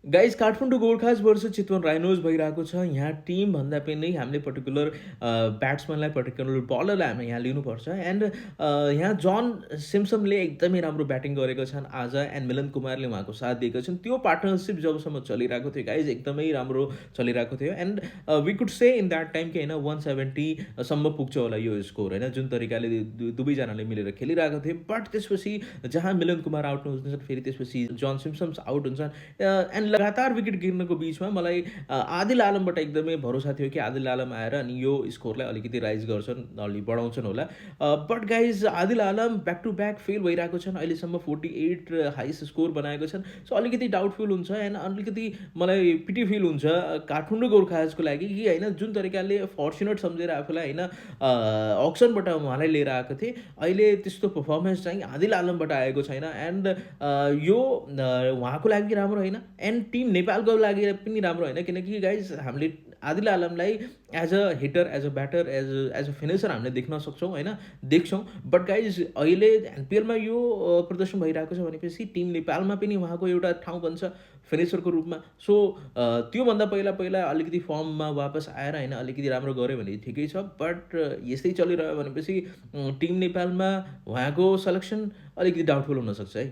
Guys Kathmandu Gorkhas versus Chitwan rhinos भइरहेको छ। यहाँ टिम भन्दा पनि हामीले पर्टिकुलर ब्याट्सम्यानलाई, पर्टिकुलर बलरलाई हामी यहाँ लिनुपर्छ एन्ड यहाँ जन सिम्सनले एकदमै राम्रो ब्याटिङ गरेका छन् आज एन्ड मिलन कुमारले उहाँको साथ दिएका छन्। त्यो पार्टनरसिप जबसम्म चलिरहेको थियो गाइज एकदमै राम्रो चलिरहेको थियो and we could see in that time कि होइन 170 सम्म पुग्छ होला यो स्कोर होइन, जुन तरिकाले दुवैजनाले मिलेर खेलिरहेको थियो। बट त्यसपछि जहाँ मिलन कुमार आउट हुन्छन् फेरि त्यसपछि जन सिम्सन्स आउट हुन्छन् एन्ड लगातार विकेट गिर्नको बिचमा मलाई आदिल आलमबाट एकदमै भरोसा थियो कि आदिल आलम आएर अनि यो स्कोरलाई अलिकति राइज गर्छन्, अलि बढाउँछन् होला। But guys Adil Alam back to back fail भइरहेको छन्, अहिलेसम्म 48 हाइस्ट स्कोर बनाएको छन्। सो अलिकति डाउटफुल हुन्छ एन्ड अलिकति मलाई पिटी फिल हुन्छ काठमाडौँ गोर्खाजको लागि कि होइन, जुन तरिकाले फर्चुनेट सम्झेर आफूलाई होइन अक्सनबाट उहाँलाई लिएर आएको थिएँ, अहिले त्यस्तो पर्फर्मेन्स चाहिँ आदिल आलमबाट आएको छैन एन्ड यो उहाँको लागि राम्रो होइन एन्ड टिम नेपालको लागि पनि राम्रो होइन, किनकि गाइज हामीले आदिल आलमलाई as a hitter, as a batter, as a finisher हामीले देख्न सक्छौँ होइन, देख्छौँ। बट गाइज अहिले एनपिएलमा यो प्रदर्शन भइरहेको छ भनेपछि टिम नेपालमा पनि उहाँको एउटा ठाउँ बन्छ फिनिसरको रूपमा। सो त्योभन्दा पहिला पहिला अलिकति फर्ममा वापस आएर होइन अलिकति राम्रो गऱ्यो भने ठिकै छ। बट यस्तै चलिरह्यो भनेपछि टिम नेपालमा उहाँको सेलेक्सन अलिकति डाउटफुल हुनसक्छ है।